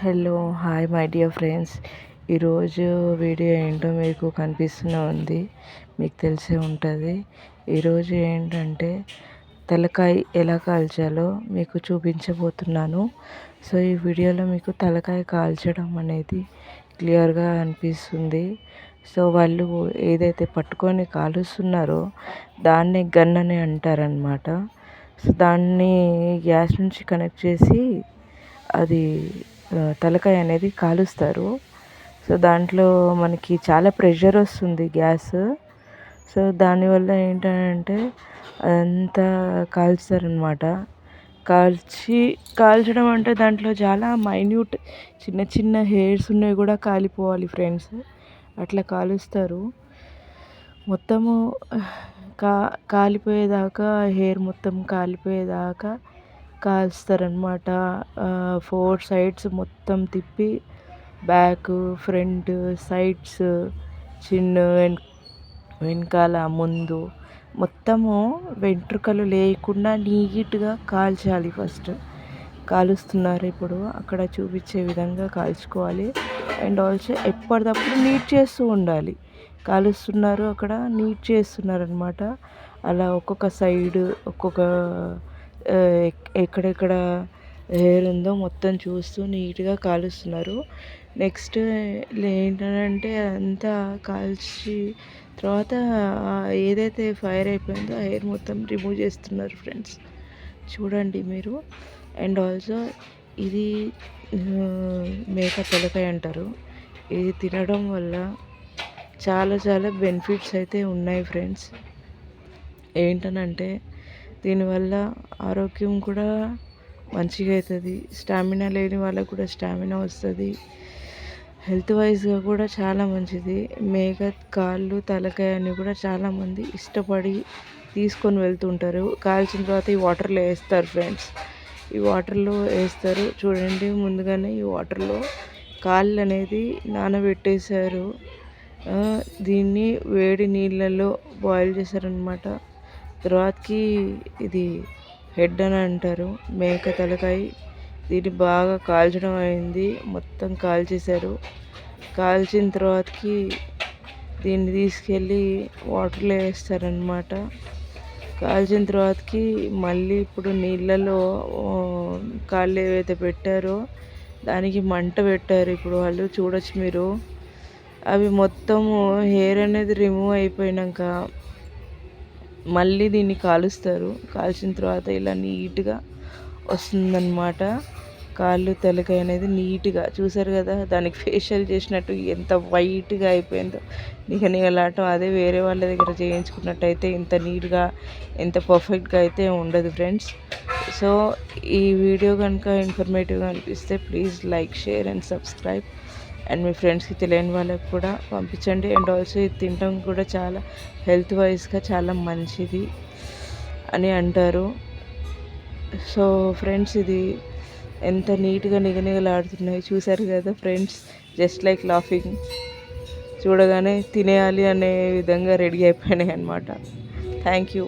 Hello hi my dear friends. ఈరోజు video ఏంటో మీకు కనిపిస్తూనే ఉంది, మీకు తెలిసే ఉంటుంది. ఈరోజు ఏంటంటే తలకాయ ఎలా కాల్చాలో మీకు చూపించబోతున్నాను. సో ఈ వీడియోలో మీకు తలకాయ కాల్చడం అనేది క్లియర్గా అనిపిస్తుంది. సో వాళ్ళు ఏదైతే పట్టుకొని కాలుస్తున్నారో దాన్ని గన్ అని అంటారనమాట. సో దాన్ని గ్యాస్ నుంచి కనెక్ట్ చేసి అది తలకాయ అనేది కాలుస్తారు. సో దాంట్లో మనకి చాలా ప్రెషర్ వస్తుంది గ్యాస్. సో దానివల్ల ఏంటంటే అదంతా కాల్స్తారనమాట. కాల్చడం అంటే దాంట్లో చాలా మైన్యూట్ చిన్న చిన్న హెయిర్స్ ఉన్నవి కూడా కాలిపోవాలి ఫ్రెండ్స్. అట్లా కాలుస్తారు. మొత్తము కాలిపోయేదాకా, హెయిర్ మొత్తం కాలిపోయేదాకా కాల్స్తారనమాట. 4 సైడ్స్ మొత్తం తిప్పి బ్యాక్, ఫ్రంట్, సైడ్స్, వెనకాల, ముందు మొత్తము వెంట్రుకలు లేకుండా నీట్గా కాల్చాలి. ఫస్ట్ కాలుస్తున్నారు ఇప్పుడు అక్కడ చూపించే విధంగా కాల్చుకోవాలి. అండ్ ఆల్సో ఎప్పటికప్పుడు నీట్ చేస్తూ ఉండాలి. కాలుస్తున్నారు అక్కడ నీట్ చేస్తున్నారు అనమాట. అలా ఒక్కొక్క సైడ్ ఒక్కొక్క ఎక్కడెక్కడ హెయిర్ ఉందో మొత్తం చూస్తూ నీట్గా కాలుస్తున్నారు. నెక్స్ట్ ఏంటంటే అంతా కాల్చి తర్వాత ఏదైతే ఫైర్ అయిపోయిందో ఆ హెయిర్ మొత్తం రిమూవ్ చేస్తున్నారు ఫ్రెండ్స్, చూడండి మీరు. అండ్ ఆల్సో ఇది మేక తలకాయ అంటారు. ఇది తినడం వల్ల చాలా చాలా బెనిఫిట్స్ అయితే ఉన్నాయి ఫ్రెండ్స్. ఏంటనంటే దీనివల్ల ఆరోగ్యం కూడా మంచిగా అవుతుంది. స్టామినా లేని వాళ్ళకు కూడా స్టామినా వస్తుంది. హెల్త్ వైజ్గా కూడా చాలా మంచిది. మేక కాళ్ళు, తలకాయ అని కూడా చాలామంది ఇష్టపడి తీసుకొని వెళ్తుంటారు. కాల్చిన తర్వాత ఈ వాటర్లో వేస్తారు ఫ్రెండ్స్. ఈ వాటర్లో వేస్తారు చూడండి. ముందుగానే ఈ వాటర్లో కాళ్ళు అనేది నానబెట్టేశారు. దీన్ని వేడి నీళ్ళలో బాయిల్ చేశారనమాట. తర్వాతకి ఇది హెడ్ అని అంటారు, మేక తలకాయ. దీన్ని బాగా కాల్చడం అయింది, మొత్తం కాల్చేశారు. కాల్చిన తర్వాతకి దీన్ని తీసుకెళ్ళి వాటర్లో వేస్తారనమాట. కాల్చిన తర్వాతకి మళ్ళీ ఇప్పుడు నీళ్ళలో కాళ్ళు ఏవైతే పెట్టారో దానికి మంట పెట్టారు. ఇప్పుడు వాళ్ళు చూడొచ్చు మీరు. అవి మొత్తము హెయిర్ అనేది రిమూవ్ అయిపోయాక మళ్ళీ దీన్ని కాలుస్తారు. కాల్చిన తర్వాత ఇలా నీట్గా వస్తుందన్నమాట. కాళ్ళు, తలకాయ అనేది నీట్గా చూసారు కదా. దానికి ఫేషియల్ చేసినట్టు ఎంత వైట్గా అయిపోయిందో, నిగనిగలాటం. అదే వేరే వాళ్ళ దగ్గర చేయించుకున్నట్టయితే ఇంత నీట్గా, ఎంత పర్ఫెక్ట్గా అయితే ఉండదు ఫ్రెండ్స్. సో ఈ వీడియో కనుక ఇన్ఫర్మేటివ్గా అనిపిస్తే please like, share and subscribe. And మీ ఫ్రెండ్స్కి తెలియని వాళ్ళకి కూడా పంపించండి. అండ్ ఆల్సో ఇది తినడం కూడా చాలా హెల్త్ వైజ్గా చాలా మంచిది అని అంటారు. సో ఫ్రెండ్స్ ఇది ఎంత నీట్గా నిగనిగలాడుతున్నాయి చూసారు కదా ఫ్రెండ్స్. Just like laughing. చూడగానే తినేయాలి అనే విధంగా రెడీ అయిపోయినాయి అన్నమాట. Thank you.